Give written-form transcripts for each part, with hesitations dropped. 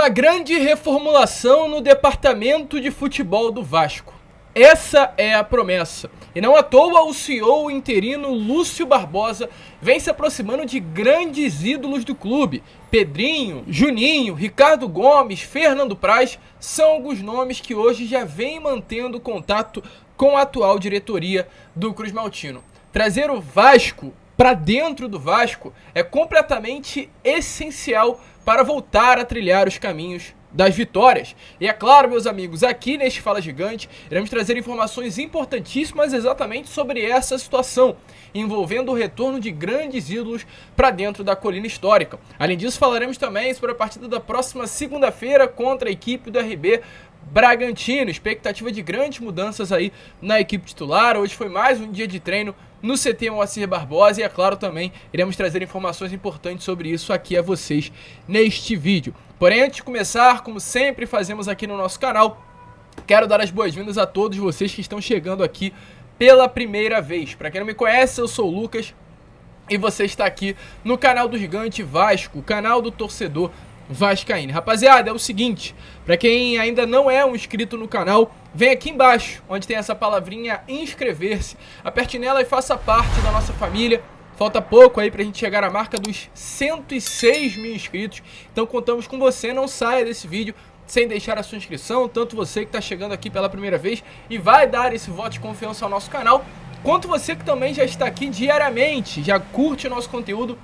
Uma grande reformulação no departamento de futebol do Vasco. Essa é a promessa. E não à toa o CEO interino Lúcio Barbosa vem se aproximando de grandes ídolos do clube. Pedrinho, Juninho, Ricardo Gomes, Fernando Praz são alguns nomes que hoje já vêm mantendo contato com a atual diretoria do Cruz Maltino. Trazer o Vasco para dentro do Vasco é completamente essencial para voltar a trilhar os caminhos das vitórias. E é claro, meus amigos, aqui neste Fala Gigante iremos trazer informações importantíssimas exatamente sobre essa situação, envolvendo o retorno de grandes ídolos para dentro da colina histórica. Além disso, falaremos também sobre a partida da próxima segunda-feira contra a equipe do RB Bragantino, expectativa de grandes mudanças aí na equipe titular. Hoje foi mais um dia de treino no CT Moacir Barbosa e, é claro, também iremos trazer informações importantes sobre isso aqui a vocês neste vídeo. Porém, antes de começar, como sempre fazemos aqui no nosso canal, quero dar as boas-vindas a todos vocês que estão chegando aqui pela primeira vez. Para quem não me conhece, eu sou o Lucas e você está aqui no canal do Gigante Vasco, o canal do torcedor vascaíno. Rapaziada, é o seguinte, para quem ainda não é um inscrito no canal, vem aqui embaixo, onde tem essa palavrinha inscrever-se, aperte nela e faça parte da nossa família. Falta pouco aí pra gente chegar à marca dos 106 mil inscritos, então contamos com você. Não saia desse vídeo sem deixar a sua inscrição, tanto você que está chegando aqui pela primeira vez e vai dar esse voto de confiança ao nosso canal, quanto você que também já está aqui diariamente, já curte o nosso conteúdo,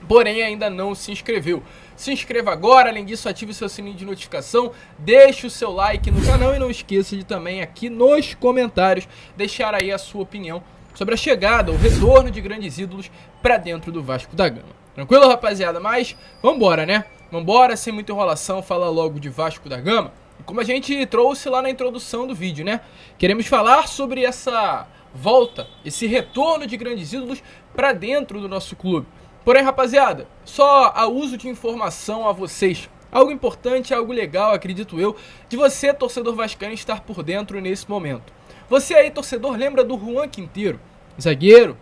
porém ainda não se inscreveu. Se inscreva agora, além disso ative o seu sininho de notificação, deixe o seu like no canal e não esqueça de também aqui nos comentários deixar aí a sua opinião sobre a chegada, o retorno de grandes ídolos para dentro do Vasco da Gama. Tranquilo, rapaziada? Mas vambora, né? Vambora, sem muita enrolação, falar logo de Vasco da Gama. E como a gente trouxe lá na introdução do vídeo, né? Queremos falar sobre essa volta, esse retorno de grandes ídolos para dentro do nosso clube. Porém, rapaziada, só a uso de informação a vocês. Algo importante, algo legal, acredito eu, de você, torcedor vascaíno, estar por dentro nesse momento. Você aí, torcedor, lembra do Juan Quinteiro, zagueiro,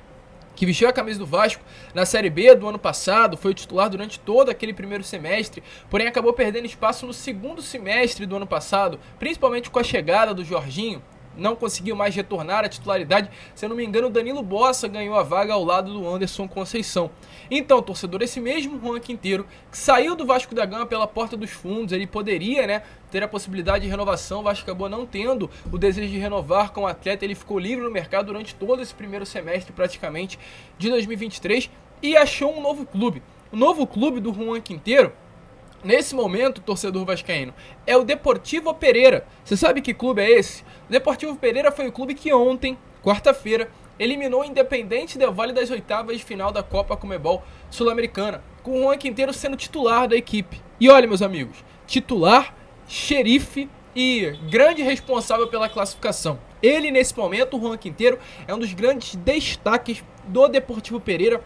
que vestiu a camisa do Vasco na Série B do ano passado, foi titular durante todo aquele primeiro semestre, porém acabou perdendo espaço no segundo semestre do ano passado, principalmente com a chegada do Jorginho. Não conseguiu mais retornar à titularidade. Se eu não me engano, o Danilo Bossa ganhou a vaga ao lado do Anderson Conceição. Então, torcedor, esse mesmo Juan Quinteiro, que saiu do Vasco da Gama pela porta dos fundos, ele poderia, né, ter a possibilidade de renovação. O Vasco acabou não tendo o desejo de renovar com o atleta. Ele ficou livre no mercado durante todo esse primeiro semestre, praticamente, de 2023, e achou um novo clube. O novo clube do Juan Quinteiro, nesse momento, torcedor vascaíno, é o Deportivo Pereira. Você sabe que clube é esse? O Deportivo Pereira foi o clube que ontem, quarta-feira, eliminou o Independente Del Valle das oitavas de final da Copa Conmebol Sul-Americana, com o Juan Quinteiro sendo titular da equipe. E olha, meus amigos, titular, xerife e grande responsável pela classificação. Ele, nesse momento, o Juan Quinteiro, é um dos grandes destaques do Deportivo Pereira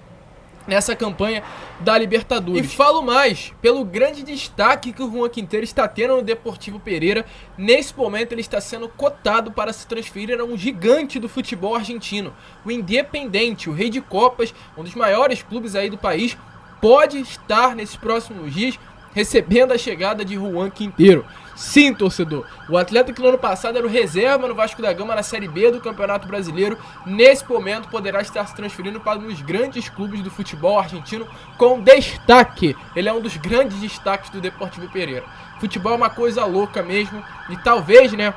nessa campanha da Libertadores. E falo mais, pelo grande destaque que o Juan Quinteiro está tendo no Deportivo Pereira. Nesse momento ele está sendo cotado para se transferir a um gigante do futebol argentino, o Independiente, o rei de copas, um dos maiores clubes aí do país, pode estar nesses próximos dias recebendo a chegada de Juan Quinteiro. Sim, torcedor, o atleta que no ano passado era o reserva no Vasco da Gama na Série B do Campeonato Brasileiro, nesse momento poderá estar se transferindo para um dos grandes clubes do futebol argentino com destaque. Ele é um dos grandes destaques do Deportivo Pereira. Futebol é uma coisa louca mesmo e talvez, né,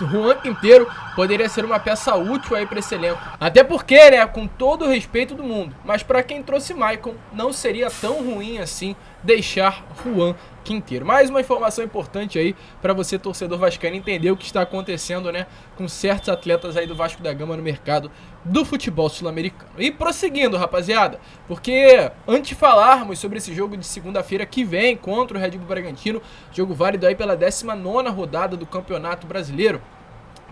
o Juan Quinteiro poderia ser uma peça útil aí para esse elenco. Até porque, né, com todo o respeito do mundo, mas para quem trouxe Maicon, não seria tão ruim assim deixar Juan Quinteiro. Mais uma informação importante aí para você, torcedor vascaíno, entender o que está acontecendo, né, com certos atletas aí do Vasco da Gama no mercado do futebol sul-americano. E prosseguindo, rapaziada, porque antes de falarmos sobre esse jogo de segunda-feira que vem contra o Red Bull Bragantino, jogo válido aí pela 19ª rodada do Campeonato Brasileiro,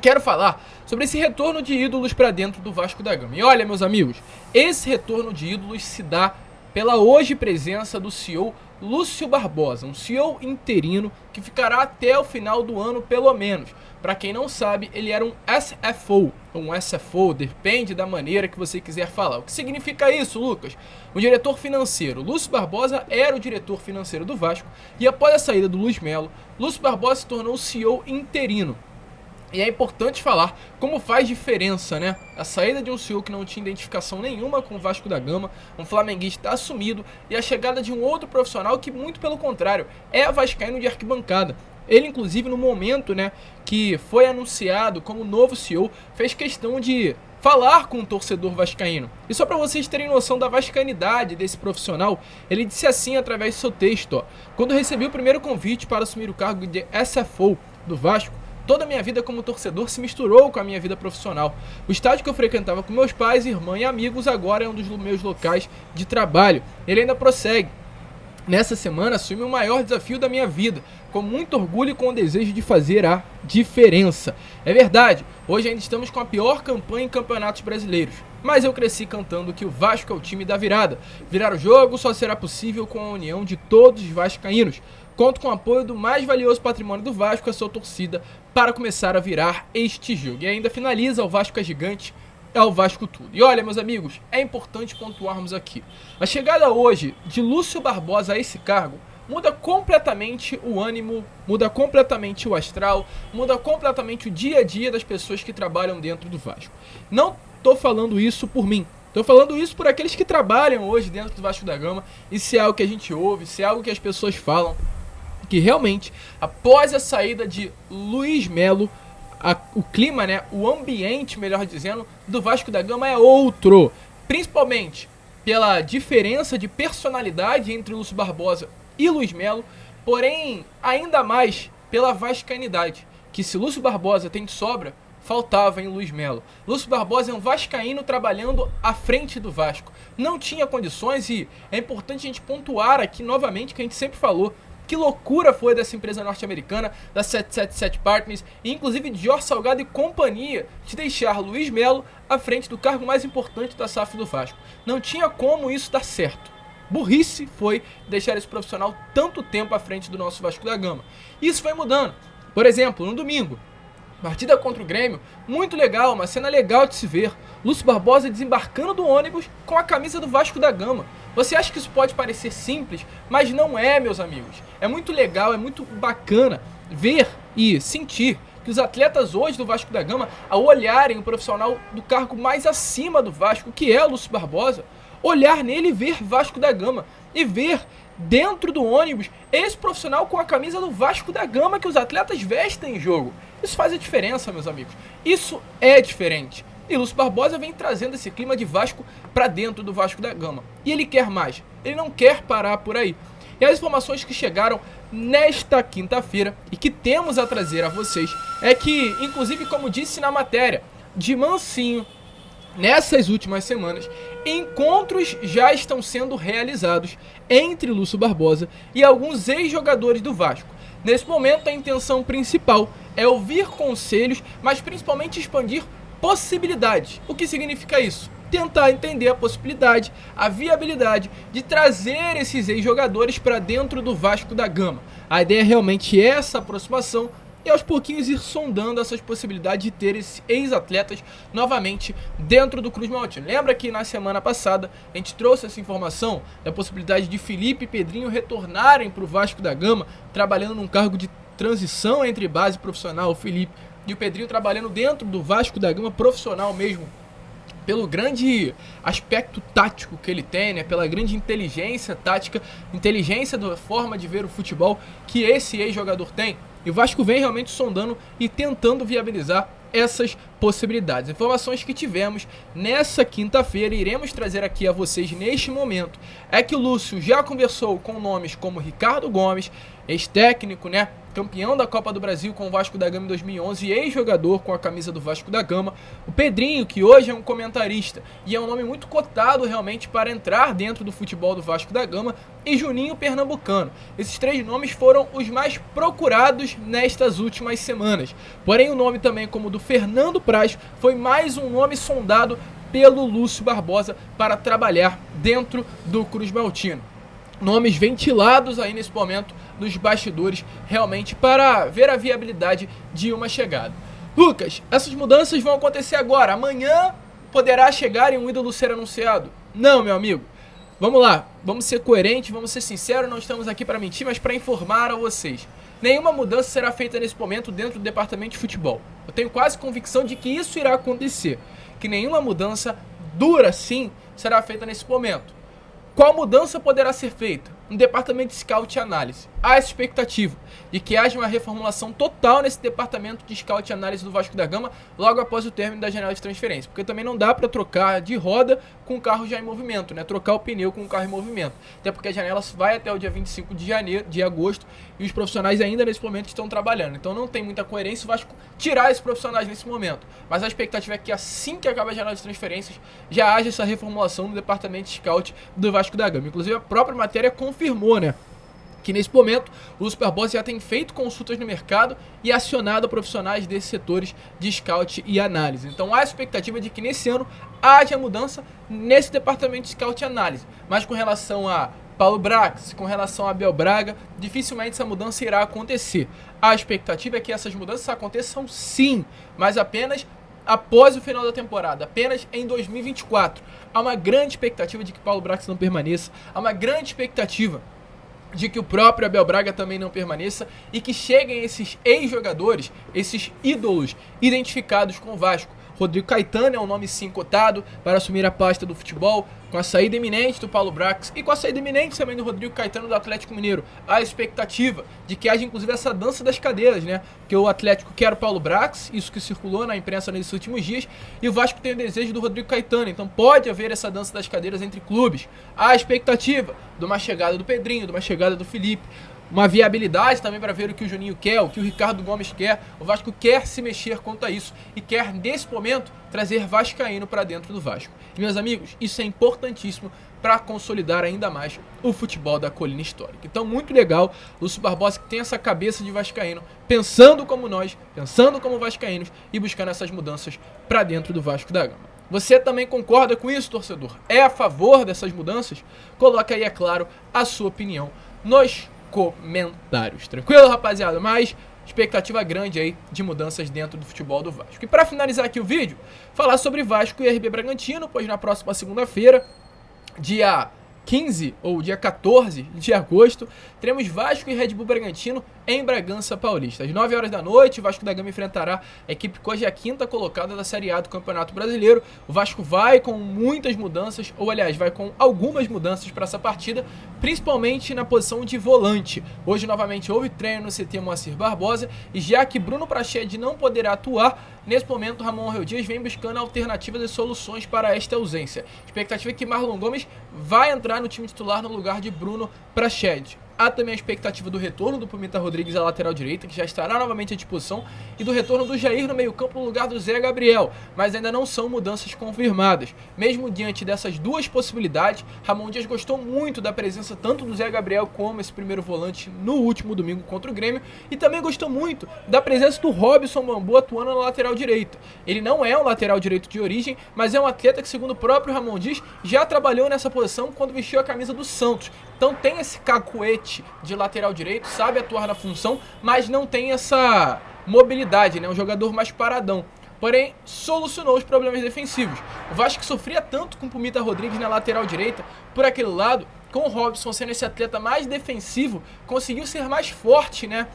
quero falar sobre esse retorno de ídolos para dentro do Vasco da Gama. E olha, meus amigos, esse retorno de ídolos se dá pela hoje presença do CEO Lúcio Barbosa, um CEO interino que ficará até o final do ano pelo menos. Para quem não sabe, ele era um SFO, depende da maneira que você quiser falar. O que significa isso, Lucas? O diretor financeiro. Lúcio Barbosa era o diretor financeiro do Vasco e após a saída do Luiz Melo, Lúcio Barbosa se tornou o CEO interino. E é importante falar como faz diferença, né? A saída de um CEO que não tinha identificação nenhuma com o Vasco da Gama, um flamenguista assumido, e a chegada de um outro profissional que, muito pelo contrário, é vascaíno de arquibancada. Ele, inclusive, no momento, né, que foi anunciado como novo CEO, fez questão de falar com o torcedor vascaíno. E só para vocês terem noção da vascainidade desse profissional, ele disse assim através do seu texto, ó: quando recebi o primeiro convite para assumir o cargo de SFO do Vasco, toda a minha vida como torcedor se misturou com a minha vida profissional. O estádio que eu frequentava com meus pais, irmã e amigos agora é um dos meus locais de trabalho. Ele ainda prossegue: nessa semana assumi o maior desafio da minha vida, com muito orgulho e com o desejo de fazer a diferença. É verdade, hoje ainda estamos com a pior campanha em campeonatos brasileiros, mas eu cresci cantando que o Vasco é o time da virada. Virar o jogo só será possível com a união de todos os vascaínos. Conto com o apoio do mais valioso patrimônio do Vasco, a sua torcida, para começar a virar este jogo. E ainda finaliza: o Vasco é gigante, é o Vasco tudo. E olha, meus amigos, é importante pontuarmos aqui. A chegada hoje de Lúcio Barbosa a esse cargo muda completamente o ânimo, muda completamente o astral, muda completamente o dia a dia das pessoas que trabalham dentro do Vasco. Não estou falando isso por mim. Estou falando isso por aqueles que trabalham hoje dentro do Vasco da Gama. Isso é algo que a gente ouve, isso é algo que as pessoas falam. Que realmente, após a saída de Luiz Melo, o clima, né, o ambiente, melhor dizendo, do Vasco da Gama é outro. Principalmente pela diferença de personalidade entre Lúcio Barbosa e Luiz Melo, porém, ainda mais pela vascainidade, que se Lúcio Barbosa tem de sobra, faltava em Luiz Melo. Lúcio Barbosa é um vascaíno trabalhando à frente do Vasco. Não tinha condições, e é importante a gente pontuar aqui novamente que a gente sempre falou. Que loucura foi dessa empresa norte-americana, da 777 Partners, e inclusive de Jorge Salgado e companhia, de deixar Luiz Melo à frente do cargo mais importante da SAF do Vasco. Não tinha como isso dar certo. Burrice foi deixar esse profissional tanto tempo à frente do nosso Vasco da Gama. Isso foi mudando. Por exemplo, no domingo, partida contra o Grêmio, muito legal, uma cena legal de se ver. Lúcio Barbosa desembarcando do ônibus com a camisa do Vasco da Gama. Você acha que isso pode parecer simples, mas não é, meus amigos. É muito legal, é muito bacana ver e sentir que os atletas hoje do Vasco da Gama, ao olharem o profissional do cargo mais acima do Vasco, que é o Lúcio Barbosa, olhar nele e ver Vasco da Gama e ver dentro do ônibus esse profissional com a camisa do Vasco da Gama que os atletas vestem em jogo. Isso faz a diferença, meus amigos. Isso é diferente. E Lúcio Barbosa vem trazendo esse clima de Vasco para dentro do Vasco da Gama. E ele quer mais. Ele não quer parar por aí. E as informações que chegaram nesta quinta-feira e que temos a trazer a vocês é que, inclusive, como disse na matéria, de mansinho, nessas últimas semanas, encontros já estão sendo realizados entre Lúcio Barbosa e alguns ex-jogadores do Vasco. Nesse momento, a intenção principal é ouvir conselhos, mas principalmente expandir possibilidades. O que significa isso? Tentar entender a possibilidade, a viabilidade de trazer esses ex-jogadores para dentro do Vasco da Gama. A ideia realmente é essa aproximação e aos pouquinhos ir sondando essas possibilidades de ter esses ex-atletas novamente dentro do Cruz Maltino. Lembra que na semana passada a gente trouxe essa informação da possibilidade de Felipe e Pedrinho retornarem para o Vasco da Gama, trabalhando num cargo de transição entre base profissional, o Felipe e o Pedrinho trabalhando dentro do Vasco da Gama profissional mesmo, pelo grande aspecto tático que ele tem, né? Pela grande inteligência tática, inteligência da forma de ver o futebol que esse ex-jogador tem. E o Vasco vem realmente sondando e tentando viabilizar essas possibilidades. Informações que tivemos nessa quinta-feira e iremos trazer aqui a vocês neste momento é que o Lúcio já conversou com nomes como Ricardo Gomes, ex-técnico, né? Campeão da Copa do Brasil com o Vasco da Gama em 2011 e ex-jogador com a camisa do Vasco da Gama. O Pedrinho, que hoje é um comentarista e é um nome muito cotado realmente para entrar dentro do futebol do Vasco da Gama. E Juninho Pernambucano. Esses três nomes foram os mais procurados nestas últimas semanas. Porém, o nome também como o do Fernando Praz foi mais um nome sondado pelo Lúcio Barbosa para trabalhar dentro do Cruz Maltino. nomes ventilados aí nesse momento nos bastidores, realmente para ver a viabilidade de uma chegada. Lucas, essas mudanças vão acontecer agora. Amanhã poderá chegar e um ídolo ser anunciado? Não, meu amigo. Vamos lá, vamos ser coerentes, vamos ser sinceros, não estamos aqui para mentir, mas para informar a vocês. Nenhuma mudança será feita nesse momento dentro do departamento de futebol. Eu tenho quase convicção de que isso irá acontecer, que nenhuma mudança dura sim será feita nesse momento. Qual mudança poderá ser feita? No departamento de scout e análise. Há essa expectativa de que haja uma reformulação total nesse departamento de scout e análise do Vasco da Gama logo após o término da janela de transferência. Porque também não dá para trocar de roda com o carro já em movimento, né? Trocar o pneu com o carro em movimento. Até porque a janela vai até o dia 25 de agosto e os profissionais ainda nesse momento estão trabalhando. Então não tem muita coerência o Vasco tirar esses profissionais nesse momento. Mas a expectativa é que assim que acabar a janela de transferências já haja essa reformulação no departamento de scout do Vasco da Gama. Inclusive a própria matéria confirmou, né, que nesse momento o Lúcio Barbosa já tem feito consultas no mercado e acionado profissionais desses setores de scout e análise. Então há a expectativa de que nesse ano haja mudança nesse departamento de scout e análise. Mas com relação a Paulo Brax, com relação a Abel Braga, dificilmente essa mudança irá acontecer. A expectativa é que essas mudanças aconteçam sim, mas apenas após o final da temporada, apenas em 2024. Há uma grande expectativa de que Paulo Brax não permaneça, há uma grande expectativa de que o próprio Abel Braga também não permaneça e que cheguem esses ex-jogadores, esses ídolos identificados com o Vasco. Rodrigo Caetano é um nome sim cotado para assumir a pasta do futebol, com a saída iminente do Paulo Brax e com a saída iminente também do Rodrigo Caetano do Atlético Mineiro. Há a expectativa de que haja inclusive essa dança das cadeiras, né? Que o Atlético quer o Paulo Brax, isso que circulou na imprensa nesses últimos dias, e o Vasco tem o desejo do Rodrigo Caetano. Então pode haver essa dança das cadeiras entre clubes. Há a expectativa de uma chegada do Pedrinho, de uma chegada do Felipe, uma viabilidade também para ver o que o Juninho quer, o que o Ricardo Gomes quer. O Vasco quer se mexer quanto a isso e quer, nesse momento, trazer vascaíno para dentro do Vasco. E, meus amigos, isso é importantíssimo para consolidar ainda mais o futebol da colina histórica. Então, muito legal, Lúcio Barbosa que tem essa cabeça de vascaíno, pensando como nós, pensando como vascaínos e buscando essas mudanças para dentro do Vasco da Gama. Você também concorda com isso, torcedor? É a favor dessas mudanças? Coloca aí, é claro, a sua opinião nos comentários. Tranquilo, rapaziada? Mas expectativa grande aí de mudanças dentro do futebol do Vasco. E para finalizar aqui o vídeo, falar sobre Vasco e RB Bragantino, pois na próxima segunda-feira, dia 15 ou dia 14 de agosto, teremos Vasco e Red Bull Bragantino em Bragança Paulista. Às 9 horas da noite, o Vasco da Gama enfrentará a equipe que hoje é a quinta colocada da Série A do Campeonato Brasileiro. O Vasco vai com muitas mudanças, ou aliás, vai com algumas mudanças para essa partida, principalmente na posição de volante. Hoje, novamente, houve treino no CT Moacir Barbosa, e já que Bruno Prachede não poderá atuar, nesse momento, Ramon Angel Dias vem buscando alternativas e soluções para esta ausência. A expectativa é que Marlon Gomes vai entrar no time titular no lugar de Bruno Prachede. Há também a expectativa do retorno do Pimenta Rodrigues à lateral direita, que já estará novamente à disposição, e do retorno do Jair no meio-campo no lugar do Zé Gabriel, mas ainda não são mudanças confirmadas. Mesmo diante dessas duas possibilidades, Ramon Dias gostou muito da presença tanto do Zé Gabriel como esse primeiro volante no último domingo contra o Grêmio, e também gostou muito da presença do Robson Bambu atuando na lateral direita. Ele não é um lateral direito de origem, mas é um atleta que, segundo o próprio Ramon Dias, já trabalhou nessa posição quando vestiu a camisa do Santos. Então tem esse cacuete de lateral direito, sabe atuar na função, mas não tem essa mobilidade, né? Um jogador mais paradão. Porém, solucionou os problemas defensivos. O Vasco sofria tanto com o Pimenta Rodrigues na lateral direita, por aquele lado, com o Robson sendo esse atleta mais defensivo, conseguiu ser mais forte, né?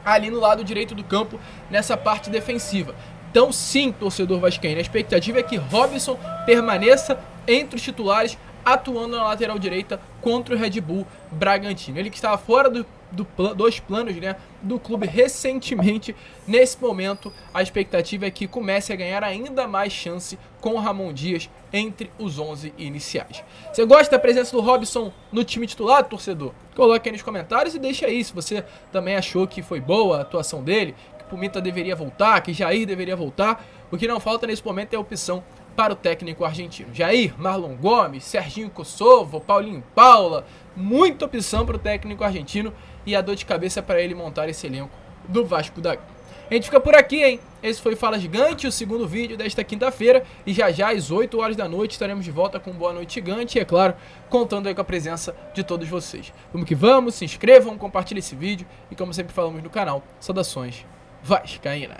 Ali no lado direito do campo, nessa parte defensiva. Então sim, torcedor vascaíno, a expectativa é que Robson permaneça entre os titulares, atuando na lateral direita contra o Red Bull Bragantino. Ele que estava fora dos planos, né, do clube recentemente. Nesse momento, a expectativa é que comece a ganhar ainda mais chance com o Ramon Dias entre os 11 iniciais. Você gosta da presença do Robson no time titular, torcedor? Coloque aí nos comentários e deixa aí se você também achou que foi boa a atuação dele, que Pimenta deveria voltar, que Jair deveria voltar. O que não falta nesse momento é a opção para o técnico argentino. Jair, Marlon Gomes, Serginho Kosovo, Paulinho Paula, muita opção para o técnico argentino e a dor de cabeça para ele montar esse elenco do Vasco da Gama. A gente fica por aqui, hein? Esse foi Fala Gigante, o segundo vídeo desta quinta-feira. E já às 8 horas da noite estaremos de volta com Boa Noite Gigante. E é claro, contando aí com a presença de todos vocês. Vamos que vamos, se inscrevam, compartilhem esse vídeo. E como sempre falamos no canal, saudações vascaínas.